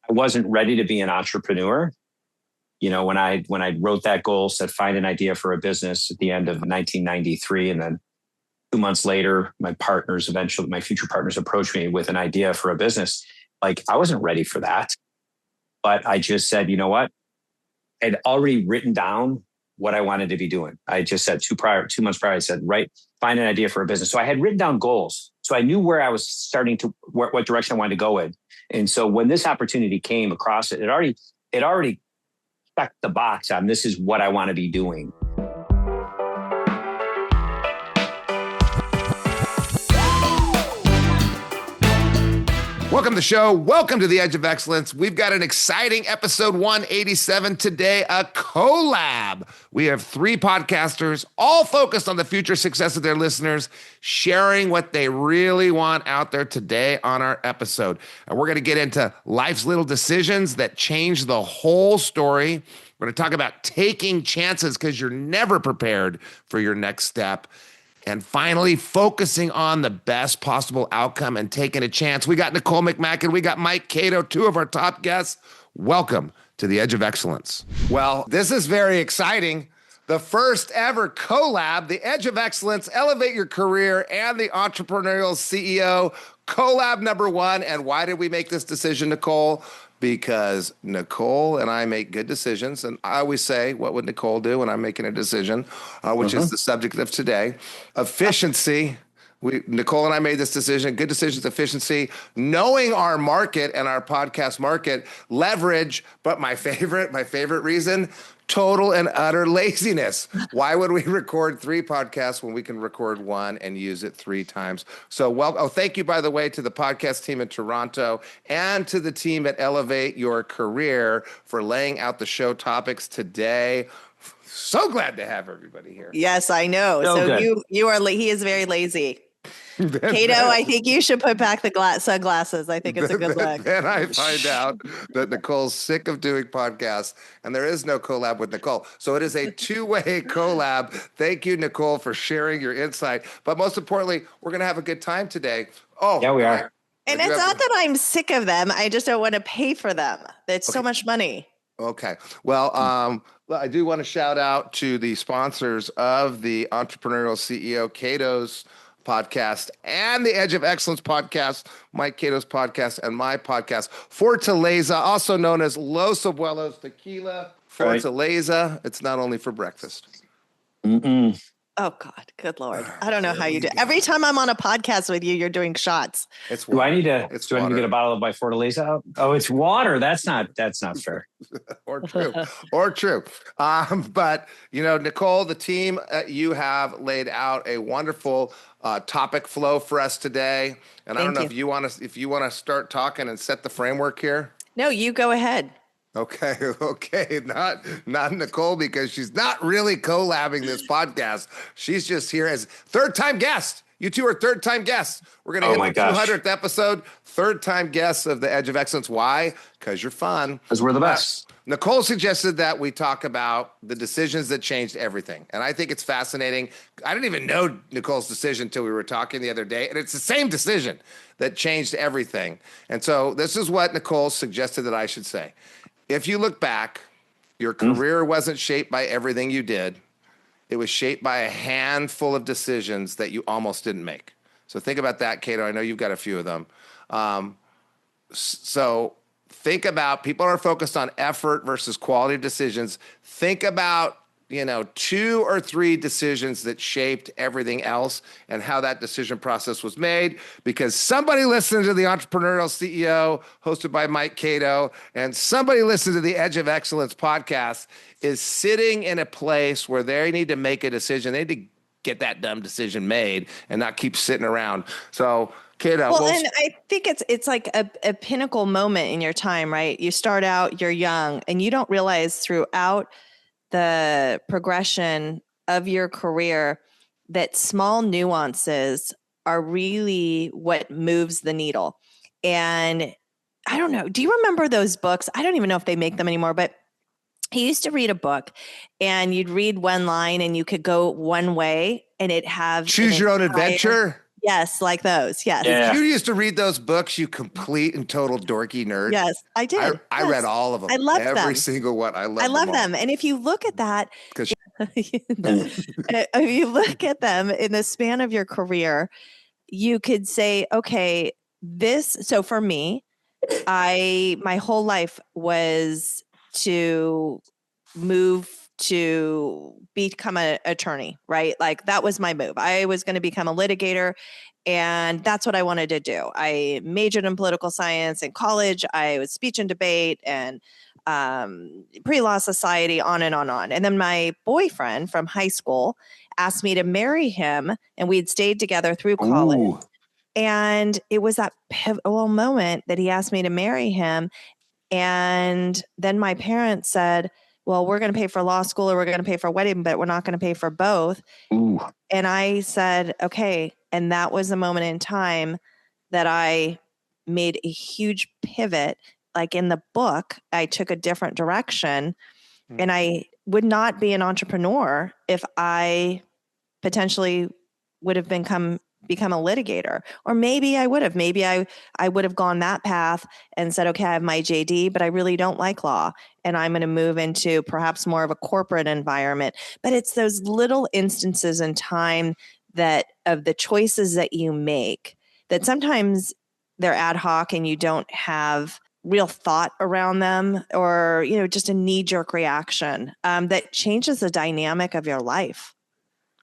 I wasn't ready to be an entrepreneur. When I wrote that goal, said find an idea for a business at the end of 1993, and then 2 months later, my future partners approached me with an idea for a business. Like, I wasn't ready for that, but I just said, you know what? I'd already written down what I wanted to be doing. I just said 2 months prior, I said, find an idea for a business. So I had written down goals. So I knew where I was starting to, what direction I wanted to go in. And so when this opportunity came across it already checked the box on this is what I want to be doing. Welcome to the show. Welcome to the Edge of Excellence. We've got an exciting episode 187 today, a collab. We have 3 podcasters, all focused on the future success of their listeners, sharing what they really want out there today on our episode. And we're going to get into life's little decisions that change the whole story. We're going to talk about taking chances because you're never prepared for your next step. And finally, focusing on the best possible outcome and taking a chance. We got Nicole McMackin. We got Mike Caito, 2 of our top guests. Welcome to the Edge of Excellence. Well, this is very exciting. The first ever collab, the Edge of Excellence, Elevate Your Career and the Entrepreneurial CEO, collab number 1. And why did we make this decision, Nicole? Because Nicole and I make good decisions. And I always say, what would Nicole do when I'm making a decision, which is the subject of today. Efficiency. Nicole and I made this decision, good decisions, efficiency, knowing our market and our podcast market, leverage, but my favorite reason, total and utter laziness. Why would we record 3 podcasts when we can record 1 and use it 3 times? So, thank you, by the way, to the podcast team in Toronto and to the team at Elevate Your Career for laying out the show topics today. So glad to have everybody here. Yes, I know. So he is very lazy. Caito, I think you should put back the sunglasses. I think it's a good look. Then I find out that Nicole's sick of doing podcasts, and there is no collab with Nicole. So it is a 2-way collab. Thank you, Nicole, for sharing your insight. But most importantly, we're going to have a good time today. Oh, yeah, we are. And it's not that I'm sick of them. I just don't want to pay for them. It's so much money. Okay. Well, I do want to shout out to the sponsors of the Entrepreneurial CEO, Caito's podcast and the Edge of Excellence podcast, Mike Caito's podcast and my podcast, Fortaleza, also known as Los Abuelos Tequila. Fortaleza, It's not only for breakfast. Mm-mm. Oh, God. Good Lord. I don't know how you do. Every time I'm on a podcast with you, you're doing shots. Do I need to get a bottle of my Fortaleza out? Oh, it's water. That's not fair. Or true. But, Nicole, the team, you have laid out a wonderful topic flow for us today. And I don't know if you want to start talking and set the framework here. No, you go ahead. Okay. Not Nicole, because she's not really collabing this podcast. She's just here as third-time guest. You 2 are third-time guests. We're going to hit the 200th episode, third-time guests of the Edge of Excellence. Why? Because you're fun. Because we're the best. Nicole suggested that we talk about the decisions that changed everything. And I think it's fascinating. I didn't even know Nicole's decision until we were talking the other day. And it's the same decision that changed everything. And so this is what Nicole suggested that I should say. If you look back, your career wasn't shaped by everything you did. It was shaped by a handful of decisions that you almost didn't make. So think about that, Caito. I know you've got a few of them. So think about, people are focused on effort versus quality decisions. Think about, 2 or 3 decisions that shaped everything else and how that decision process was made, because somebody listened to the Entrepreneurial CEO hosted by Mike Caito and somebody listened to the Edge of Excellence podcast is sitting in a place where they need to make a decision. They need to get that dumb decision made and not keep sitting around. So Caito. Well, and I think it's like a pinnacle moment in your time, right? You start out, you're young, and you don't realize throughout the progression of your career that small nuances are really what moves the needle. And I don't know, do you remember those books? I don't even know if they make them anymore, but he used to read a book and you'd read one line and you could go one way and it have Choose Your Own Adventure. Yes, like those. Yes. Yeah. You used to read those books, you complete and total dorky nerd. Yes, I did. I read all of them. I loved Every them. single one. I I love them. And if you look at that, 'Cause if you look at them in the span of your career, you could say, okay, so for me, my whole life was to move to become an attorney, right? Like that was my move. I was going to become a litigator, and that's what I wanted to do. I majored in political science in college. I was speech and debate and pre-law society, on and on and on. And then my boyfriend from high school asked me to marry him, and we'd stayed together through college. Ooh. And it was that pivotal moment that he asked me to marry him. And then my parents said, well, we're going to pay for law school or we're going to pay for a wedding, but we're not going to pay for both. Ooh. And I said, okay. And that was the moment in time that I made a huge pivot. Like in the book, I took a different direction, and I would not be an entrepreneur if I potentially would have become a litigator. Or maybe I would have. Maybe I would have gone that path and said, okay, I have my JD, but I really don't like law, and I'm going to move into perhaps more of a corporate environment. But it's those little instances in time that of the choices that you make that sometimes they're ad hoc and you don't have real thought around them, or, just a knee-jerk reaction that changes the dynamic of your life.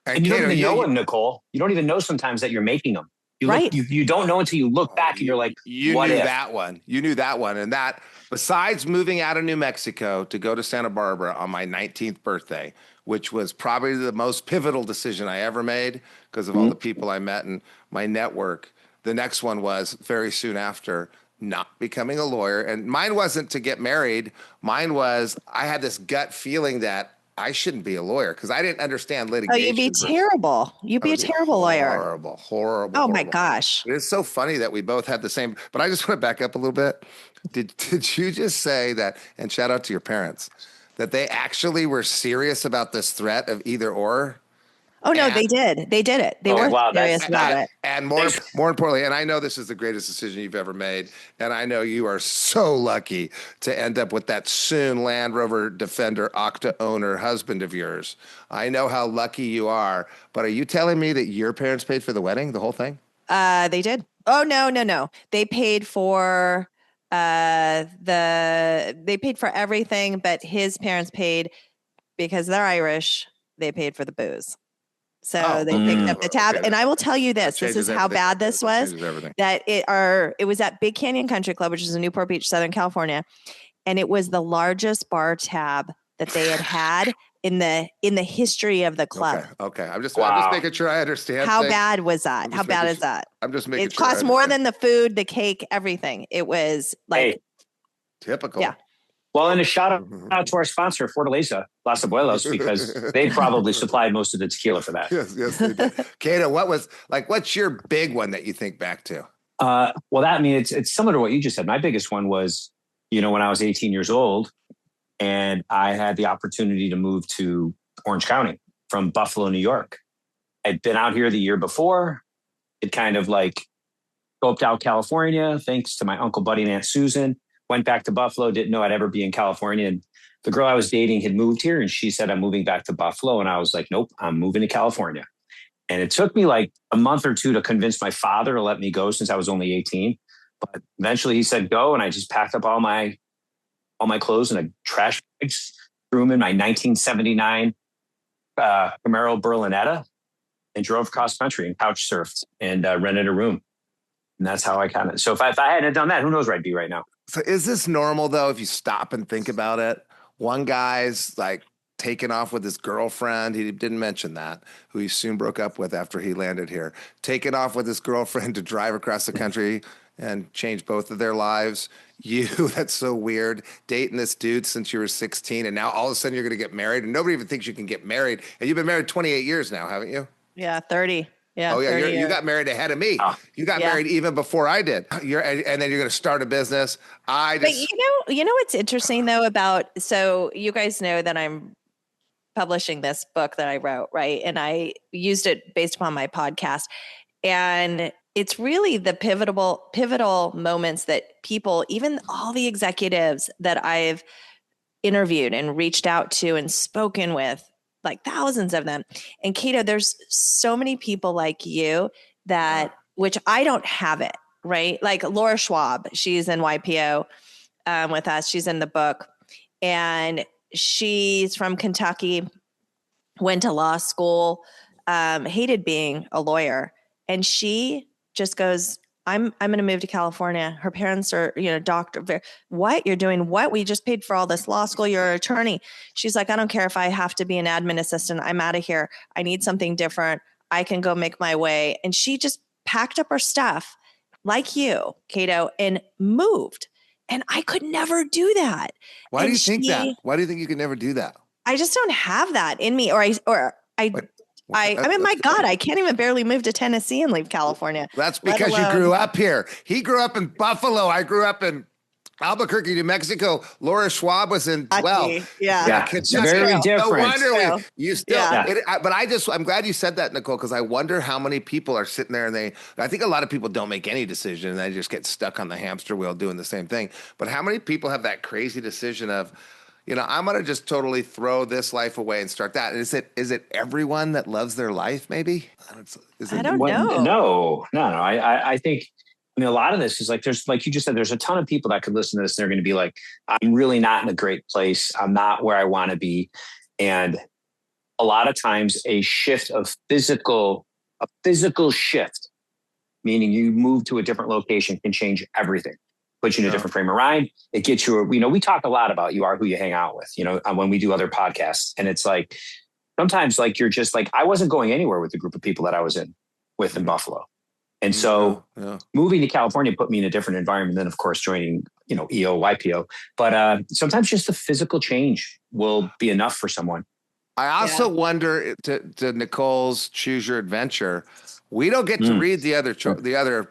And you don't even know them, Nicole. You don't even know sometimes that you're making them. You don't know until you look back and you're like, what if? That one. You knew that one. And that, besides moving out of New Mexico to go to Santa Barbara on my 19th birthday, which was probably the most pivotal decision I ever made because of all the people I met and my network. The next one was very soon after, not becoming a lawyer. And mine wasn't to get married. Mine was, I had this gut feeling that I shouldn't be a lawyer because I didn't understand litigation. Oh, you'd be terrible. You'd be a terrible lawyer. Horrible. Oh my gosh. It's so funny that we both had the same, but I just want to back up a little bit. Did you just say that, and shout out to your parents, that they actually were serious about this threat of either or? Oh, no, they did. They did it. They were serious about it. And more importantly, and I know this is the greatest decision you've ever made, and I know you are so lucky to end up with that soon Land Rover Defender Octa owner husband of yours. I know how lucky you are, but are you telling me that your parents paid for the wedding, the whole thing? They did. Oh, no. They paid for they paid for everything, but his parents paid because they're Irish. They paid for the booze. So they picked up the tab. And I will tell you this is how bad this was, that it was at Big Canyon Country Club, which is in Newport Beach, Southern California. And it was the largest bar tab that they had in the history of the club. Okay. I'm just making sure I understand. How bad was that? How bad is that? I'm just making sure. It cost more than the food, the cake, everything. It was like typical. Yeah. Well, and a shout out to our sponsor, Fortaleza Los Abuelos, because they probably supplied most of the tequila for that. Yes, they did. Caito, what's your big one that you think back to? It's similar to what you just said. My biggest one was, when I was 18 years old and I had the opportunity to move to Orange County from Buffalo, New York. I'd been out here the year before. It kind of scoped out California, thanks to my Uncle Buddy and Aunt Susan. Went back to Buffalo, didn't know I'd ever be in California. And the girl I was dating had moved here and she said, I'm moving back to Buffalo. And I was like, nope, I'm moving to California. And it took me a month or two to convince my father to let me go since I was only 18. But eventually he said, go. And I just packed up all my clothes in a trash bag, threw them in my 1979 Camaro Berlinetta and drove cross country and couch surfed and rented a room. And that's how I so if I hadn't done that, who knows where I'd be right now. So is this normal though, if you stop and think about it? One guy's taking off with his girlfriend. He didn't mention that, who he soon broke up with after he landed here. Taking off with his girlfriend to drive across the country and change both of their lives. You, that's so weird, dating this dude since you were 16, and now all of a sudden you're going to get married, and nobody even thinks you can get married. And you've been married 28 years now, haven't you? Yeah, 30. Yeah. Oh yeah, you got married ahead of me. You got married even before I did. And then you're going to start a business. But you know what's interesting though so you guys know that I'm publishing this book that I wrote, right? And I used it based upon my podcast. And it's really the pivotal moments that people, even all the executives that I've interviewed and reached out to and spoken with, like thousands of them. And Caito, there's so many people like you that, which I don't have it, right? Like Laura Schwab, she's in YPO with us. She's in the book, and she's from Kentucky, went to law school, hated being a lawyer. And she just goes, I'm going to move to California. Her parents are, doctor. What? You're doing what? We just paid for all this law school. You're an attorney. She's like, I don't care if I have to be an admin assistant. I'm out of here. I need something different. I can go make my way. And she just packed up her stuff like you, Caito, and moved. And I could never do that. Why do you think that? Why do you think you could never do that? I just don't have that in me. I mean, my God, I can't even barely move to Tennessee and leave California. That's because you grew up here. He grew up in Buffalo. I grew up in Albuquerque, New Mexico. Laura Schwab was in, it's very different. No wonder you still, I'm glad you said that, Nicole, because I wonder how many people are sitting there and I think a lot of people don't make any decision and they just get stuck on the hamster wheel doing the same thing. But how many people have that crazy decision of, I'm going to just totally throw this life away and start that? Is it everyone that loves their life, maybe? I don't know. No. I think, a lot of this is there's, like you just said, there's a ton of people that could listen to this. And they're going to be like, I'm really not in a great place. I'm not where I want to be. And a lot of times a physical shift, meaning you move to a different location, can change everything. Put you in a different frame of mind. It gets you, we talk a lot about you are who you hang out with, when we do other podcasts. And it's like, sometimes you're just like, I wasn't going anywhere with the group of people that I was in Buffalo. And so moving to California put me in a different environment than, of course, joining, EO, YPO. But sometimes just the physical change will be enough for someone. I also wonder, to Nicole's Choose Your Adventure, we don't get to read the other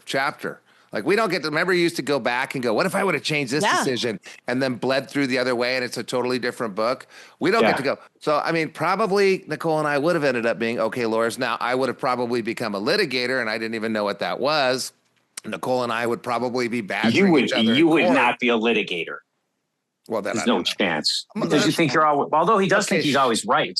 chapter. We don't get to, remember you used to go back and go, what if I would have changed this decision and then bled through the other way and it's a totally different book? We don't get to go. So, probably Nicole and I would have ended up being okay lawyers. Now, I would have probably become a litigator and I didn't even know what that was. Nicole and I would probably be badgering each other. You would not be a litigator. Well, there's no chance. Because you think you're although he does think he's always right.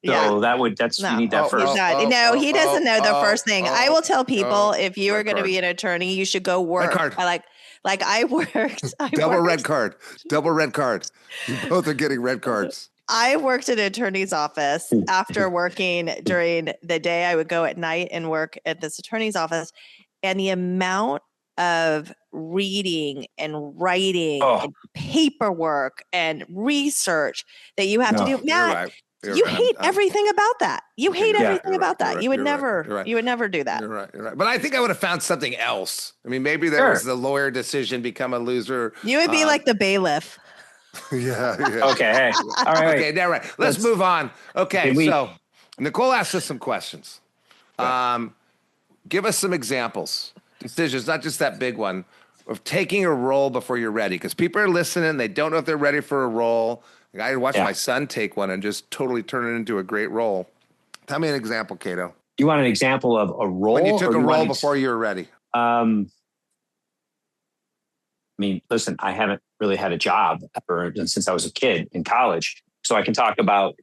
So you need that first. No, he doesn't know the first thing. I will tell people, if you are going to be an attorney, you should go work. Red card. I worked. Red card. Double red card. You both are getting red cards. I worked at an attorney's office. After working during the day, I would go at night and work at this attorney's office. And the amount of reading and writing and paperwork and research that you have to do. Matt, you hate everything about that. You hate everything about that. You would never do that. You're right. But I think I would have found something else. Maybe there was the lawyer decision, become a loser. You would be like the bailiff. Yeah. Okay. Hey. All right. Okay. Now, right. Let's move on. Okay. So Nicole asked us some questions. Give us some examples, decisions, not just that big one, of taking a role before you're ready. Because people are listening. They don't know if they're ready for a role. I watched my son take one and just totally turn it into a great role. Tell me an example, Caito. You want an example of a role? When you took a role before you were ready. Listen, I haven't really had a job ever since I was a kid in college. So I can talk about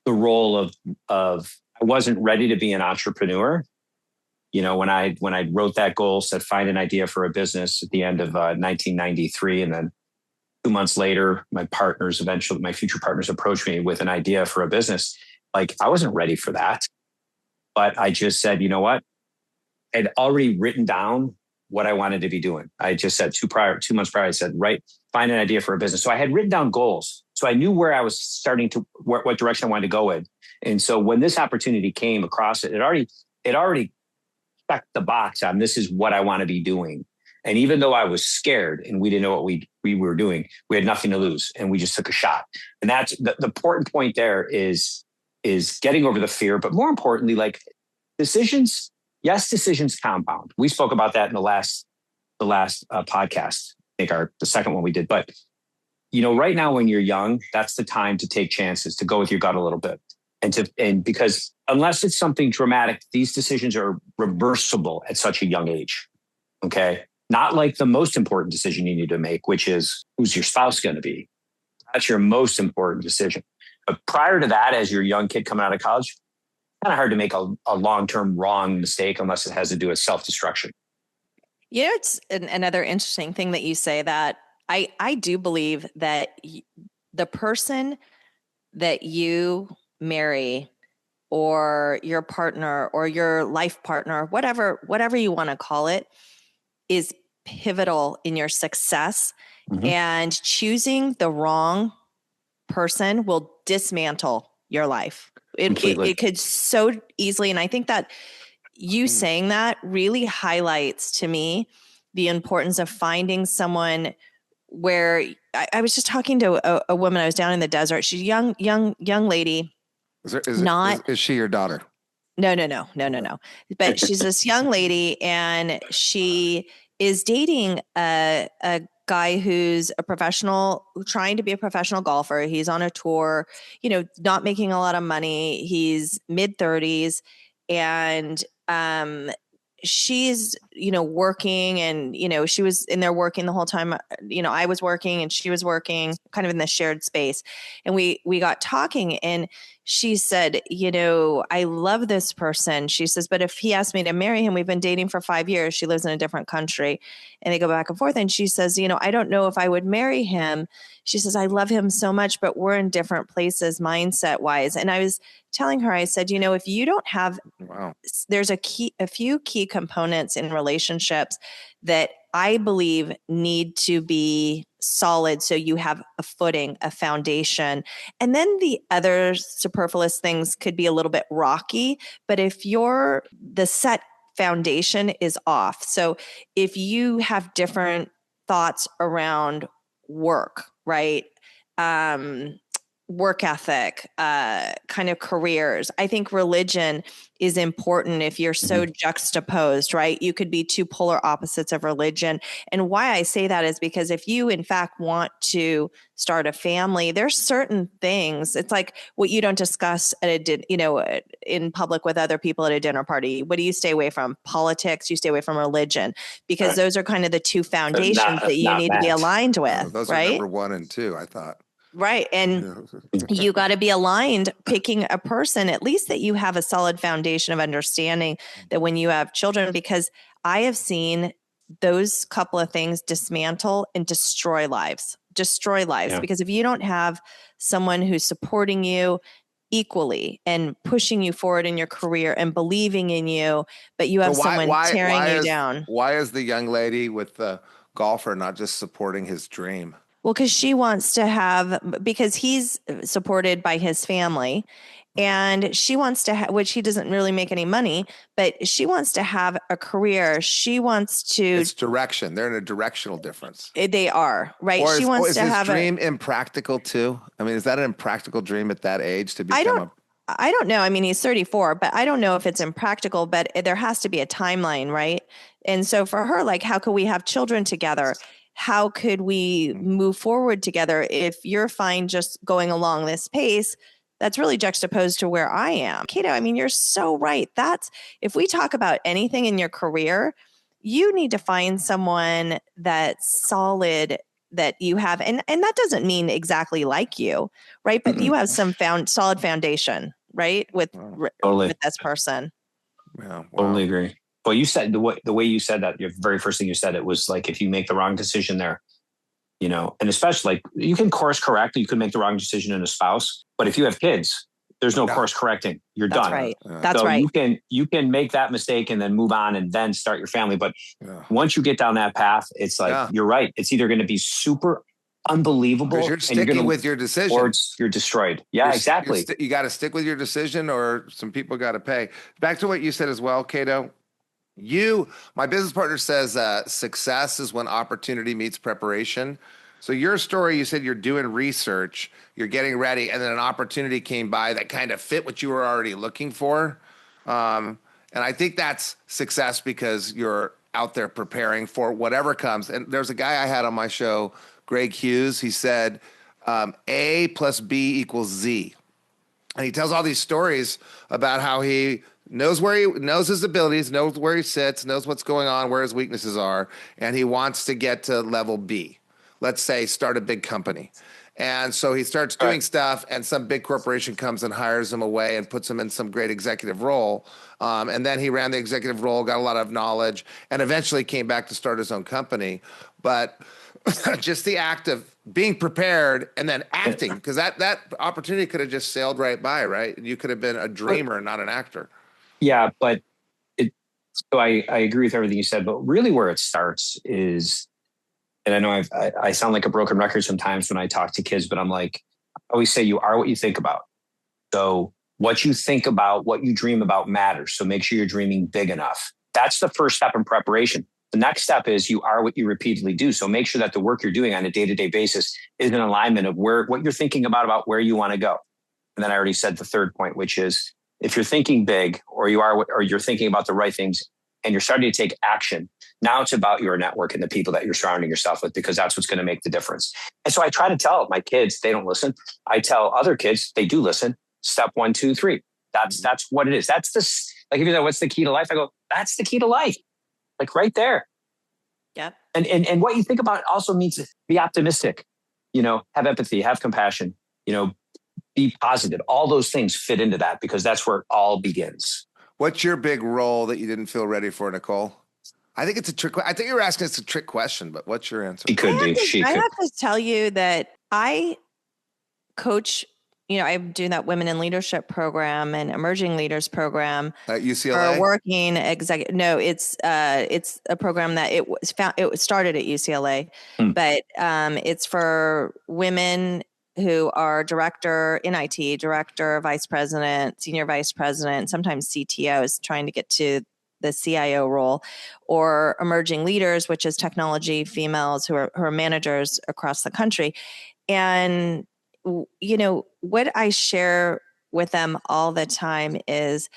the role of I wasn't ready to be an entrepreneur. When I wrote that goal, said find an idea for a business at the end of 1993, and then 2 months later, my future partners approached me with an idea for a business. I wasn't ready for that, but I just said, you know what? I'd already written down what I wanted to be doing. I just said 2 months prior, I said, find an idea for a business. So I had written down goals. So I knew where I was starting to, what direction I wanted to go in. And so when this opportunity came across it already checked the box on this is what I want to be doing. And even though I was scared and we didn't know what we were doing, we had nothing to lose and we just took a shot. And that's the important point there is getting over the fear, but more importantly, decisions compound. We spoke about that in the last podcast, I think the second one we did. But, right now when you're young, that's the time to take chances, to go with your gut a little bit. And because unless it's something dramatic, these decisions are reversible at such a young age. Okay. Not like the most important decision you need to make, which is who's your spouse going to be. That's your most important decision. But prior to that, as you're a young kid coming out of college, kind of hard to make a long-term wrong mistake unless it has to do with self-destruction. You know, it's another interesting thing that you say, that I do believe that the person that you marry or your partner or your life partner, whatever you want to call it, is pivotal in your success. Mm-hmm. And choosing the wrong person will dismantle your life. It could so easily. And I think that you saying that really highlights to me the importance of finding someone where I was just talking to a woman. I was down in the desert. She's a young lady. Is she your daughter? No. But she's this young lady, and she is dating a guy who's a professional, trying to be a professional golfer. He's on a tour, not making a lot of money. He's mid-30s, and she's, working, and, she was in there working the whole time. I was working and she was working kind of in the shared space. And we got talking, and she said, I love this person. She says, but if he asked me to marry him, we've been dating for 5 years. She lives in a different country, and they go back and forth. And she says, I don't know if I would marry him. She says, I love him so much, but we're in different places mindset wise. And I was telling her, I said, if you don't have, there's a few key components in relationships that I believe need to be solid, so you have a footing, a foundation. And then the other superfluous things could be a little bit rocky, but if the set foundation is off. So if you have different thoughts around work, right? Work ethic, kind of careers. I think religion is important if you're so juxtaposed, right? You could be two polar opposites of religion. And why I say that is because if you, in fact, want to start a family, there's certain things. It's like what you don't discuss at in public with other people at a dinner party. What do you stay away from? Politics. You stay away from religion, because those are kind of the two foundations that you need to be aligned with. Those right? are number 1 and 2, I thought. Right. And you got to be aligned picking a person, at least that you have a solid foundation of understanding that when you have children, because I have seen those couple of things dismantle and destroy lives. Yeah. Because if you don't have someone who's supporting you equally and pushing you forward in your career and believing in you, but you have someone tearing you down. Why is the young lady with the golfer not just supporting his dream? Well, because she wants to because he's supported by his family, and she wants to which he doesn't really make any money, but she wants to have a career. She wants to. It's direction. They're in a directional difference. They are, right? She wants to have dream impractical too. I mean, is that an impractical dream at that age to become I don't know. I mean, he's 34, but I don't know if it's impractical, but there has to be a timeline, right? And so for her, like, how could we have children together? How could we move forward together? If you're fine just going along this pace, that's really juxtaposed to where I am. Caito, I mean, you're so right. If we talk about anything in your career, you need to find someone that's solid, that you have, and that doesn't mean exactly like you, right? But you have some solid foundation, right? With this person. Yeah, totally agree. Well, you said the way you said that, your very first thing you said, it was like, if you make the wrong decision there, and especially like you can course correct, you can make the wrong decision in a spouse, but if you have kids, there's no course correcting. You're done. Right. That's right. You can make that mistake and then move on and then start your family. But once you get down that path, it's like, you're right. It's either going to be super unbelievable, because you're sticking with your decision, or you're destroyed. Yeah, exactly. You got to stick with your decision, or some people got to pay. Back to what you said as well, Caito. My business partner says success is when opportunity meets preparation. So your story, you said you're doing research, you're getting ready, and then an opportunity came by that kind of fit what you were already looking for. And I think that's success, because you're out there preparing for whatever comes. And there's a guy I had on my show, Greg Hughes. He said, A plus B equals Z. And he tells all these stories about how he knows his abilities, knows where he sits, knows what's going on, where his weaknesses are, and he wants to get to level B. Let's say start a big company. And so he starts doing stuff, and some big corporation comes and hires him away and puts him in some great executive role. And then he ran the executive role, got a lot of knowledge, and eventually came back to start his own company. But just the act of being prepared and then acting, because that opportunity could have just sailed right by, right? You could have been a dreamer, not an actor. Yeah, but so I agree with everything you said, but really where it starts is, and I know I sound like a broken record sometimes when I talk to kids, but I'm like, I always say you are what you think about. So what you think about, what you dream about matters. So make sure you're dreaming big enough. That's the first step in preparation. The next step is you are what you repeatedly do. So make sure that the work you're doing on a day-to-day basis is in alignment of what you're thinking about where you want to go. And then I already said the third point, which is if you're thinking big or you're thinking about the right things and you're starting to take action, now it's about your network and the people that you're surrounding yourself with, because that's what's going to make the difference. And so I try to tell my kids, they don't listen. I tell other kids, they do listen. Step 1, 2, 3. That's what it is. That's like, if you know, what's the key to life? I go, that's the key to life. Like right there. Yep. And what you think about also means be optimistic, have empathy, have compassion, be positive. All those things fit into that because that's where it all begins. What's your big role that you didn't feel ready for, Nicole? I think it's a trick. I think you were asking us a trick question, but what's your answer? She could be. I have to tell you that I coach, I'm doing that women in leadership program and emerging leaders program at UCLA. For working executive. No, it's a program that it started at UCLA, but it's for women who are director in IT, director, vice president, senior vice president, sometimes CTOs trying to get to the CIO role, or emerging leaders, which is technology females who are managers across the country. And, what I share with them all the time is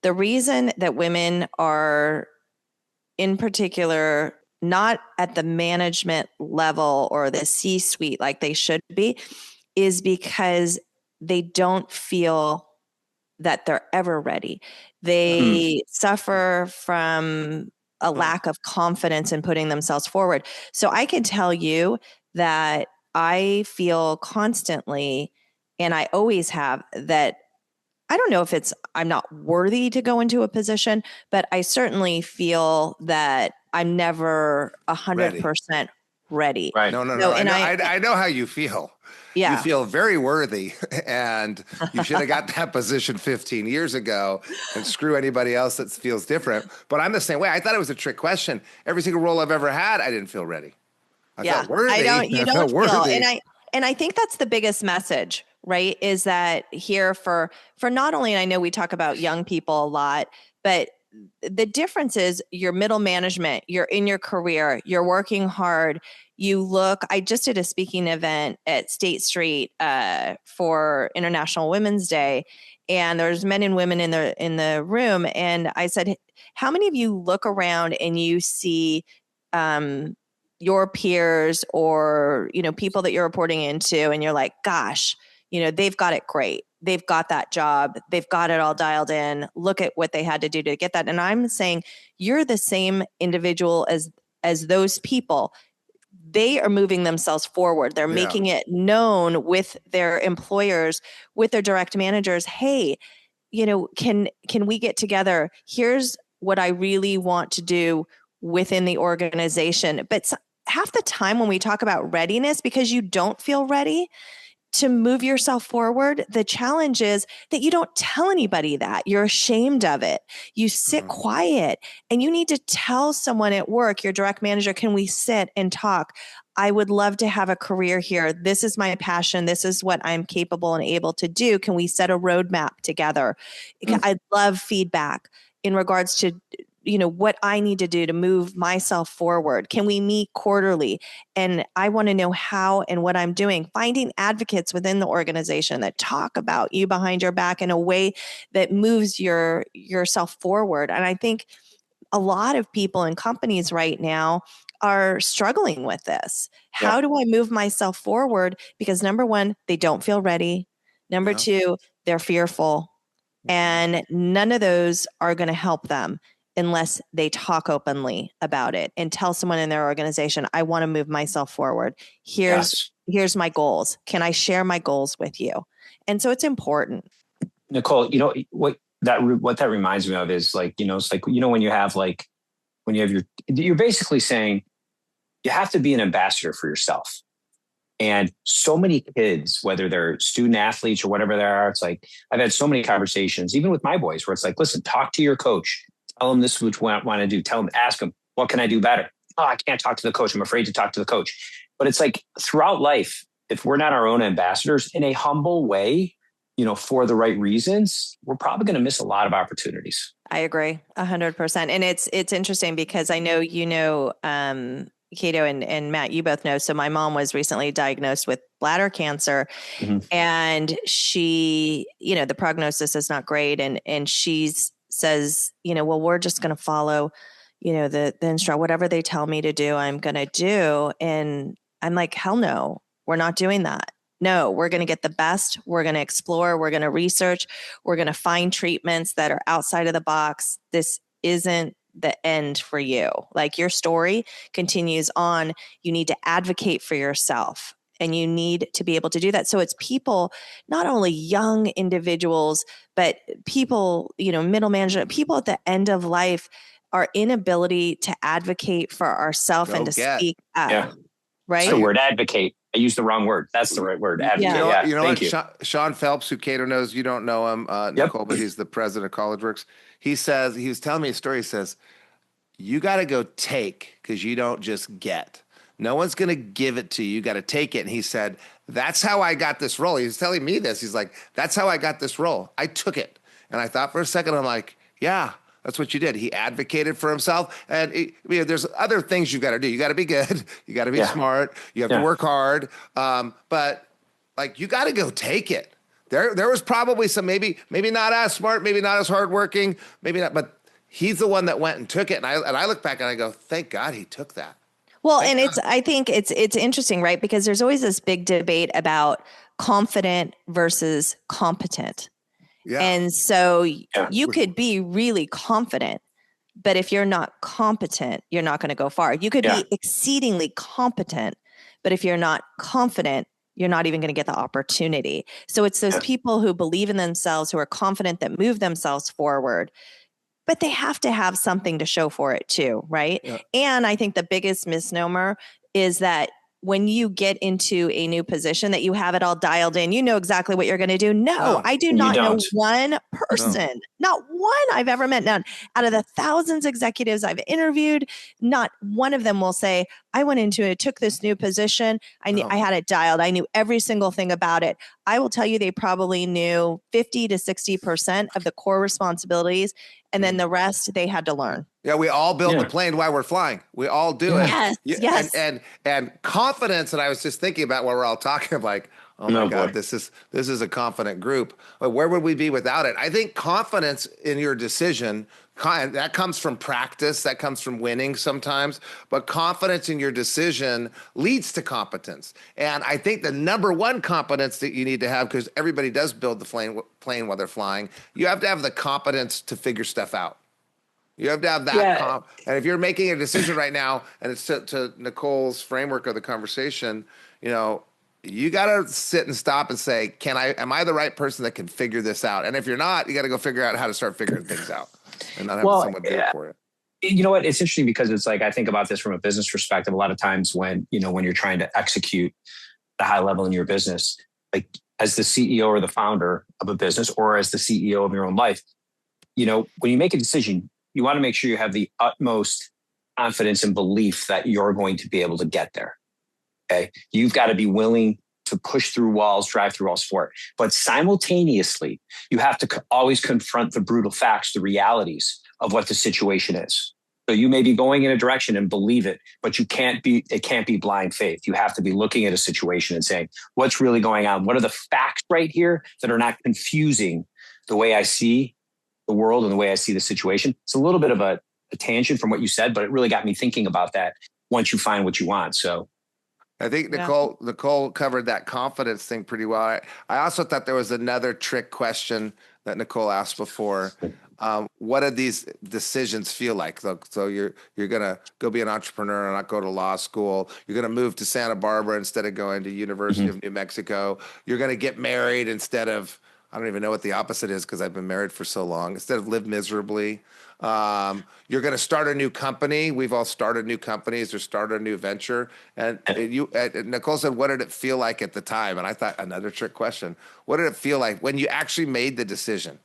the reason that women are in particular not at the management level or the C-suite like they should be is because they don't feel that they're ever ready. They suffer from a lack of confidence in putting themselves forward. So I can tell you that I feel constantly, and I always have, that I don't know if I'm not worthy to go into a position, but I certainly feel that I'm never 100% ready. Right. No. I know how you feel. Yeah. You feel very worthy, and you should have got that position 15 years ago, and screw anybody else that feels different. But I'm the same way. I thought it was a trick question. Every single role I've ever had, I didn't feel ready. I felt worthy. You don't feel. And I think that's the biggest message, right? Is that here for not only, and I know we talk about young people a lot, but the difference is your middle management, you're in your career, you're working hard. I just did a speaking event at State Street for International Women's Day, and there's men and women in the room. And I said, how many of you look around and you see your peers or, people that you're reporting into, and you're like, gosh, they've got it great. They've got that job. They've got it all dialed in. Look at what they had to do to get that. And I'm saying you're the same individual as those people. They are moving themselves forward. They're making it known with their employers, with their direct managers. Hey, can we get together? Here's what I really want to do within the organization. But half the time when we talk about readiness, because you don't feel ready to move yourself forward, the challenge is that you don't tell anybody that. You're ashamed of it. You sit quiet, and you need to tell someone at work, your direct manager, can we sit and talk? I would love to have a career here. This is my passion. This is what I'm capable and able to do. Can we set a roadmap together? I'd love feedback in regards to what I need to do to move myself forward. Can we meet quarterly? And I want to know how and what I'm doing. Finding advocates within the organization that talk about you behind your back in a way that moves yourself forward. And I think a lot of people in companies right now are struggling with this. How do I move myself forward? Because number one, they don't feel ready. Number two, they're fearful. And none of those are going to help them unless they talk openly about it and tell someone in their organization, I want to move myself forward. Here's my goals. Can I share my goals with you? And so it's important. Nicole, what that reminds me of is like, it's like, when you have you're basically saying you have to be an ambassador for yourself. And so many kids, whether they're student athletes or whatever they are, it's like, I've had so many conversations, even with my boys, where it's like, listen, talk to your coach. Tell them this is what you want to do. Tell them, ask them, what can I do better? Oh, I can't talk to the coach. I'm afraid to talk to the coach. But it's like throughout life, if we're not our own ambassadors in a humble way, for the right reasons, we're probably going to miss a lot of opportunities. I agree 100%. And it's interesting because I know, Caito and Matt, you both know. So my mom was recently diagnosed with bladder cancer, and she, the prognosis is not great. And she says, well, we're just going to follow, the instruction, whatever they tell me to do, I'm going to do. And I'm like, hell no, we're not doing that. No, we're going to get the best. We're going to explore. We're going to research. We're going to find treatments that are outside of the box. This isn't the end for you. Like, your story continues on. You need to advocate for yourself, and you need to be able to do that. So it's people, not only young individuals, but people, middle management, people at the end of life, our inability to advocate for ourselves and to speak up. Yeah. Right. It's the word advocate. I used the wrong word. That's the right word. Advocate. Yeah. You know what? Sean Phelps, who Caito knows, you don't know him, Nicole, but he's the president of College Works. He was telling me a story. He says, you got to go take, because you don't just get. No one's going to give it to you. You got to take it. And he said, that's how I got this role. He was telling me this. He's like, that's how I got this role. I took it. And I thought for a second, I'm like, yeah, that's what you did. He advocated for himself. And there's other things you've got to do. You got to be good. You got to be smart. You have to work hard. But like, you got to go take it. There was probably some, maybe not as smart, maybe not as hardworking, maybe not, but he's the one that went and took it. And I look back and I go, thank God he took that. Well, and I think it's interesting, right? Because there's always this big debate about confident versus competent. Yeah. And so you could be really confident, but if you're not competent, you're not going to go far. You could be exceedingly competent, but if you're not confident, you're not even going to get the opportunity. So it's those people who believe in themselves, who are confident, that move themselves forward, but they have to have something to show for it too, right? Yeah. And I think the biggest misnomer is that when you get into a new position, that you have it all dialed in, you know exactly what you're going to do. No, I do not know one person, not one I've ever met. None out of the thousands of executives I've interviewed, not one of them will say, I went into it, took this new position. I had it dialed. I knew every single thing about it. I will tell you, they probably knew 50 to 60% of the core responsibilities. And then the rest they had to learn. Yeah, we all build the plane while we're flying. We all do it. Yes. And confidence. And I was just thinking about what we're all talking about. Like, oh my God, this is a confident group. But where would we be without it? I think confidence in your decision, that comes from practice. That comes from winning sometimes. But confidence in your decision leads to competence. And I think the number one competence that you need to have, because everybody does build the plane while they're flying, you have to have the competence to figure stuff out. You have to have that. And if you're making a decision right now, and it's to Nicole's framework of the conversation, you got to sit and stop and say, am I the right person that can figure this out? And if you're not, you got to go figure out how to start figuring things out and not having someone do it for you. You know what? It's interesting because it's like, I think about this from a business perspective. A lot of times when you're trying to execute the high level in your business, like as the CEO or the founder of a business, or as the CEO of your own life, when you make a decision, you want to make sure you have the utmost confidence and belief that you're going to be able to get there. Okay. You've got to be willing to push through walls, drive through walls for it. But simultaneously, you have to always confront the brutal facts, the realities of what the situation is. So you may be going in a direction and believe it, but it can't be blind faith. You have to be looking at a situation and saying, what's really going on? What are the facts right here that are not confusing the way I see the world and the way I see the situation? It's a little bit of a tangent from what you said, but it really got me thinking about that once you find what you want. So I think Nicole covered that confidence thing pretty well. I also thought there was another trick question that Nicole asked before. What do these decisions feel like? So you're gonna go be an entrepreneur and not go to law school. You're gonna move to Santa Barbara instead of going to University of New Mexico. You're gonna get married instead of, I don't even know what the opposite is because I've been married for so long. Instead of live miserably. You're going to start a new company. We've all started new companies or started a new venture. And Nicole said, what did it feel like at the time? And I thought, another trick question. What did it feel like when you actually made the decision?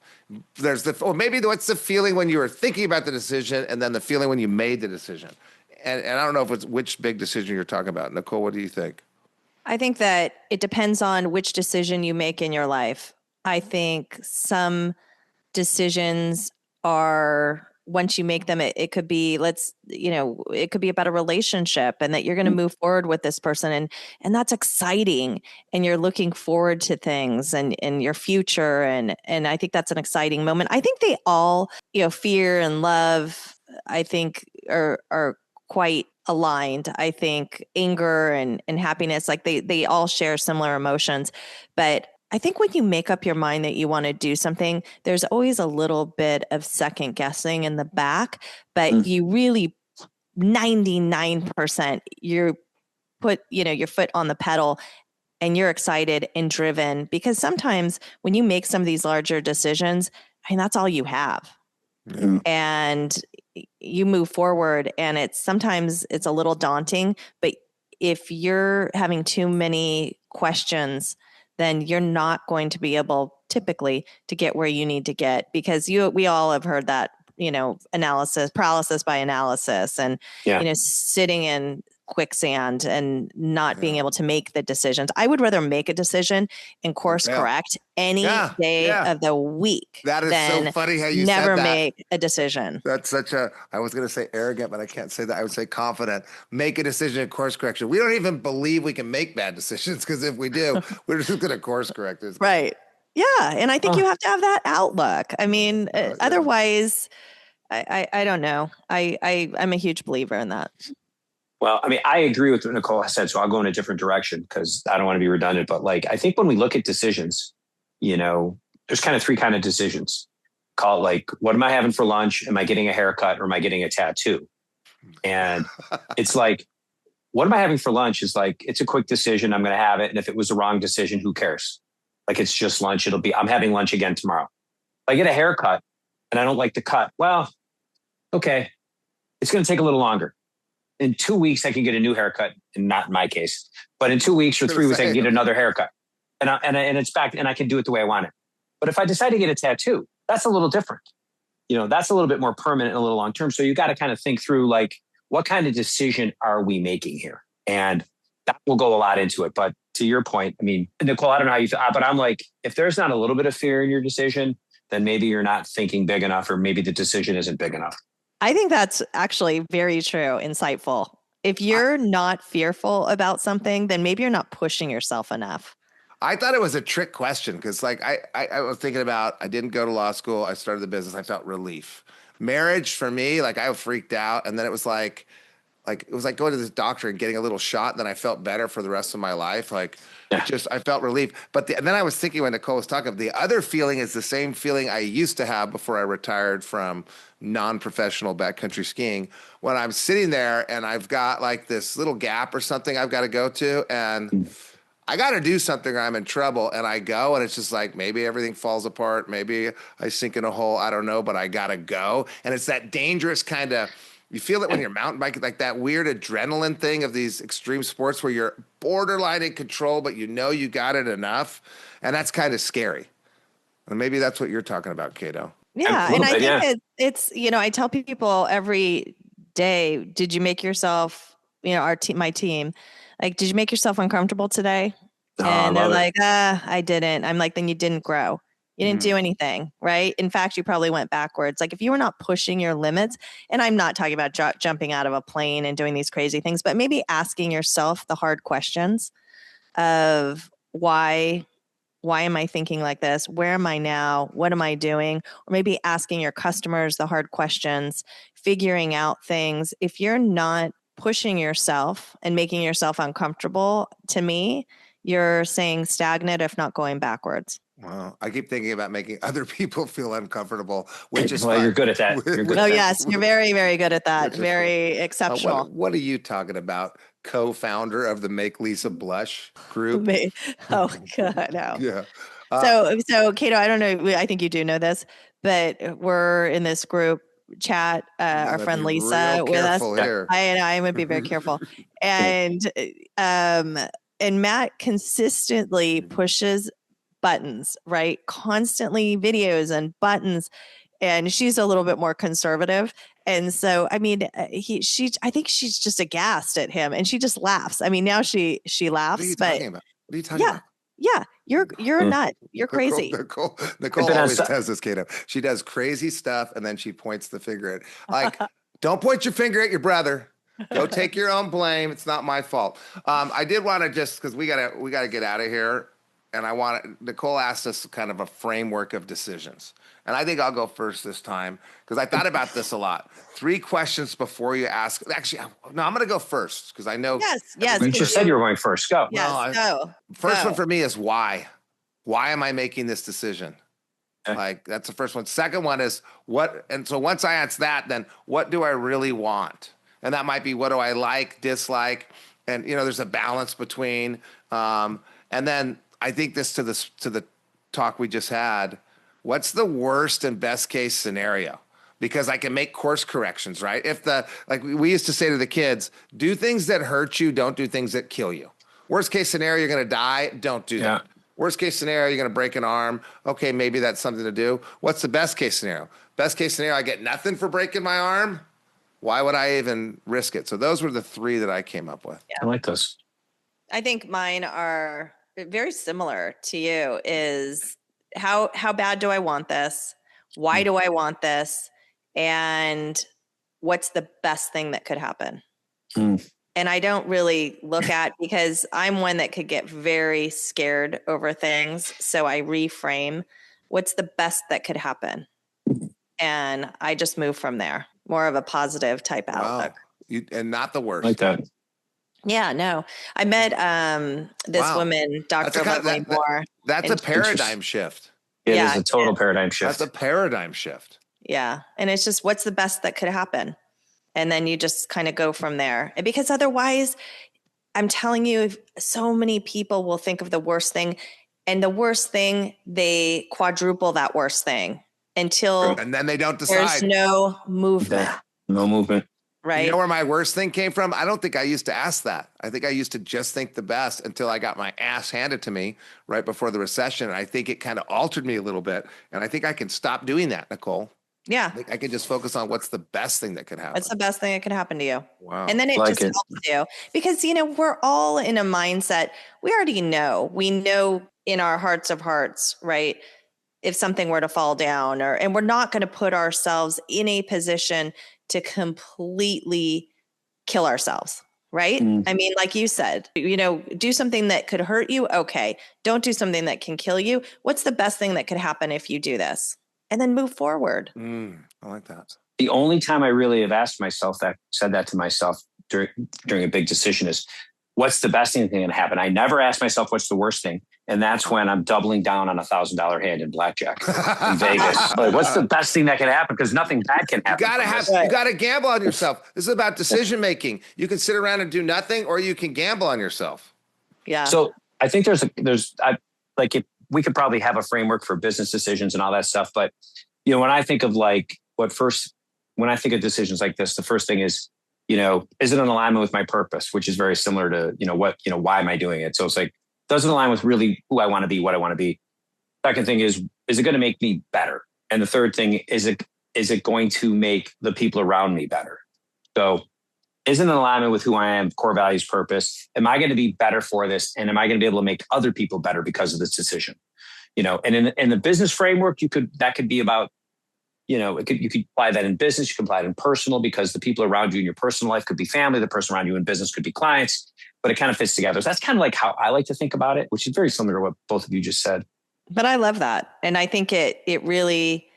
What's the feeling when you were thinking about the decision and then the feeling when you made the decision? And I don't know if it's which big decision you're talking about. Nicole, what do you think? I think that it depends on which decision you make in your life. I think some decisions are, once you make them, it could be, it could be about a relationship and that you're going to move forward with this person. And that's exciting. And you're looking forward to things and your future. And I think that's an exciting moment. I think they all, fear and love, I think are quite aligned. I think anger and happiness, like they all share similar emotions, but I think when you make up your mind that you want to do something, there's always a little bit of second guessing in the back, but you really 99% you put, your foot on the pedal and you're excited and driven, because sometimes when you make some of these larger decisions, that's all you have. Yeah. And you move forward and sometimes it's a little daunting, but if you're having too many questions, then you're not going to be able typically to get where you need to get, because we all have heard that, paralysis by analysis and, sitting in quicksand and not being able to make the decisions. I would rather make a decision and course correct any day of the week. That is so funny how you never said that. Make a decision. That's I was going to say arrogant, but I can't say that. I would say confident. Make a decision and course correction. We don't even believe we can make bad decisions, because if we do, we're just going to course correct it. Right. Yeah. And I think you have to have that outlook. Otherwise, I don't know. I'm a huge believer in that. Well, I agree with what Nicole said, so I'll go in a different direction because I don't want to be redundant. But I think when we look at decisions, there's kind of three kind of decisions. Call it what am I having for lunch? Am I getting a haircut or am I getting a tattoo? And it's what am I having for lunch is it's a quick decision. I'm going to have it. And if it was the wrong decision, who cares? It's just lunch. I'm having lunch again tomorrow. If I get a haircut and I don't like the cut, well, okay, it's going to take a little longer. In 2 weeks, I can get a new haircut, and not in my case, but in 2 weeks or 3 weeks, I can get another haircut, and it's back, and I can do it the way I want it. But if I decide to get a tattoo, that's a little different. That's a little bit more permanent and a little long term. So you got to kind of think through what kind of decision are we making here, and that will go a lot into it. But to your point, Nicole, I don't know how you feel, but I'm if there's not a little bit of fear in your decision, then maybe you're not thinking big enough, or maybe the decision isn't big enough. I think that's actually very true, insightful. If you're not fearful about something, then maybe you're not pushing yourself enough. I thought it was a trick question because I was thinking about, I didn't go to law school. I started the business. I felt relief. Marriage for me, I freaked out. And then it was like going to this doctor and getting a little shot. And then I felt better for the rest of my life. I felt relief. But and then I was thinking when Nicole was talking, the other feeling is the same feeling I used to have before I retired from non-professional backcountry skiing, when I'm sitting there and I've got this little gap or something I've got to go to, and I got to do something or I'm in trouble, and I go, and it's just maybe everything falls apart. Maybe I sink in a hole. I don't know, but I got to go. And it's that dangerous kind of, you feel it when you're mountain biking, that weird adrenaline thing of these extreme sports where you're borderline in control, but you got it enough. And that's kind of scary. And maybe that's what you're talking about, Caito. Yeah. And I think it's, I tell people every day, did you make yourself, my team, did you make yourself uncomfortable today? And they're I didn't. I'm then you didn't grow. You didn't do anything, right? In fact, you probably went backwards. If you were not pushing your limits, and I'm not talking about jumping out of a plane and doing these crazy things, but maybe asking yourself the hard questions of why am I thinking like this? Where am I now? What am I doing? Or maybe asking your customers the hard questions, figuring out things. If you're not pushing yourself and making yourself uncomfortable, to me, you're saying stagnant, if not going backwards. Wow. I keep thinking about making other people feel uncomfortable, which is well, fun. You're good at that. You're good. Oh, yes. You're very, very good at that. Very exceptional. What are you talking about? Co-founder of the Make Lisa Blush group? Oh, God, no. Yeah. So Caito, I don't know. I think you do know this, but we're in this group chat, our friend Lisa with us. Here. I would be very careful. And Matt consistently pushes buttons, right? Constantly videos and buttons. And she's a little bit more conservative. And so, I mean, I think she's just aghast at him, and she just laughs. I mean, now she laughs. What are you talking about? What are you talking about? Yeah, you're a nut. You're crazy. Nicole always does this, Caito. She does crazy stuff, and then she points the finger at, like, don't point your finger at your brother. Go take your own blame. It's not my fault. I did want to just, because we gotta get out of here, and Nicole asked us kind of a framework of decisions. And I think I'll go first this time because I thought about this a lot. 3 questions before you ask. Actually, no, I'm going to go first because I know. Yes. You just said you were going first. Go. Yes, go. First one for me is why. Why am I making this decision? Okay. Like, that's the first one. Second one is what. And so once I answer that, then what do I really want? And that might be what do I like, dislike, and there's a balance between. And then I think this to the talk we just had. What's the worst and best case scenario? Because I can make course corrections, right? Like we used to say to the kids, do things that hurt you, don't do things that kill you. Worst case scenario, you're going to die, don't do that. Worst case scenario, you're going to break an arm. Okay, maybe that's something to do. What's the best case scenario? Best case scenario, I get nothing for breaking my arm. Why would I even risk it? So those were the 3 that I came up with. Yeah. I like those. I think mine are very similar to you. Is how bad do I want this? Why do I want this? And what's the best thing that could happen? And I don't really look at, because I'm one that could get very scared over things. So I reframe, what's the best that could happen? And I just move from there. More of a positive type outlook. And not the worst. Like that. Yeah, no. I met this woman, Dr. Leslie Moore. That's a paradigm shift. It is a total paradigm shift. That's a paradigm shift. Yeah. And it's just, what's the best that could happen? And then you just kind of go from there. And because otherwise, I'm telling you, so many people will think of the worst thing, and the worst thing, they quadruple that worst thing until and then they don't decide. There's no movement. No movement. Right. You know where my worst thing came from? I don't think I used to ask that. I think I used to just think the best until I got my ass handed to me right before the recession. And I think it kind of altered me a little bit. And I think I can stop doing that, Nicole. Yeah. I can just focus on what's the best thing that could happen. What's the best thing that could happen to you? Wow. And then it just helps you because, we're all in a mindset. We already know. We know in our hearts of hearts, right? If something were to fall down and we're not going to put ourselves in a position to completely kill ourselves, right? I mean, like you said, do something that could hurt you. Okay. Don't do something that can kill you. What's the best thing that could happen if you do this? And then move forward. I like that. The only time I really have said that to myself during a big decision is, what's the best thing that can happen? I never ask myself, what's the worst thing? And that's when I'm doubling down on $1,000 hand in blackjack in Vegas. Like, what's the best thing that can happen? Because nothing bad can happen. You got to gamble on yourself. This is about decision making. You can sit around and do nothing, or you can gamble on yourself. Yeah. So I think we could probably have a framework for business decisions and all that stuff. But, when I think of when I think of decisions like this, the first thing is, is it in alignment with my purpose, which is very similar to, why am I doing it? So it's like, does it align with really who I want to be, what I want to be? Second thing is it going to make me better? And the third thing, is it going to make the people around me better? So is it in alignment with who I am, core values, purpose? Am I going to be better for this? And am I going to be able to make other people better because of this decision? And in the business framework, that could be about, you could apply that in business, you can apply it in personal, because the people around you in your personal life could be family, the person around you in business could be clients, but it kind of fits together. So that's kind of like how I like to think about it, which is very similar to what both of you just said. But I love that. And I think it really,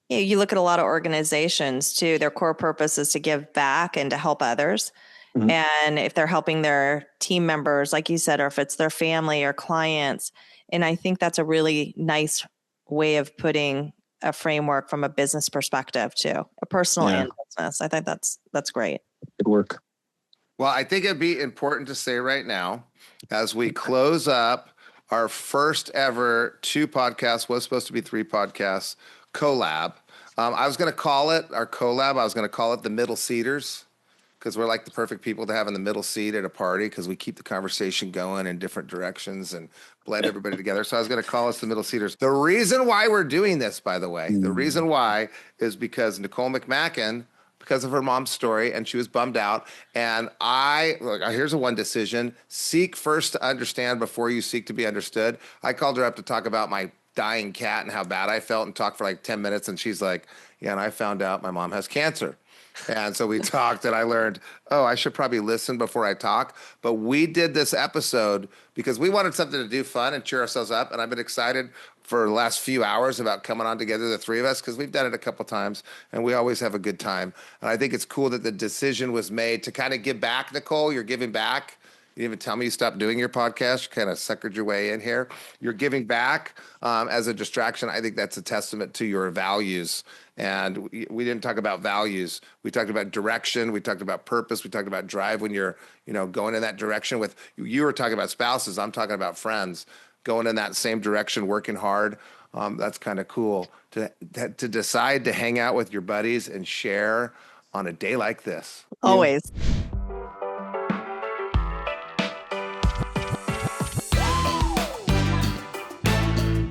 you look at a lot of organizations too, their core purpose is to give back and to help others. Mhm. And if they're helping their team members, like you said, or if it's their family or clients. And I think that's a really nice way of putting a framework from a business perspective too, a personal Yeah. and business. I think that's great. Good work. Well, I think it'd be important to say right now, as we close up our first ever 2 podcasts, was supposed to be 3 podcasts, collab. I was going to call it our collab. I was going to call it the Middle Seaters, because we're like the perfect people to have in the middle seat at a party, because we keep the conversation going in different directions and blend everybody together. So I was going to call us the Middle Seaters. The reason why we're doing this, by the way, the reason why is because Nicole McMackin, because of her mom's story, and she was bummed out. And here's a one decision: seek first to understand before you seek to be understood. I called her up to talk about my dying cat and how bad I felt, and talked for like 10 minutes. And she's like, yeah, and I found out my mom has cancer. And so we talked, and I learned, I should probably listen before I talk. But we did this episode because we wanted something to do fun and cheer ourselves up. And I've been excited for the last few hours about coming on together, the 3 of us, because we've done it a couple times and we always have a good time. And I think it's cool that the decision was made to kind of give back. Nicole, you're giving back. You didn't even tell me you stopped doing your podcast. You kind of suckered your way in here. You're giving back as a distraction. I think that's a testament to your values. And we didn't talk about values. We talked about direction. We talked about purpose. We talked about drive when you're, going in that direction with, you were talking about spouses. I'm talking about friends going in that same direction, working hard. That's kind of cool to decide to hang out with your buddies and share on a day like this. Always.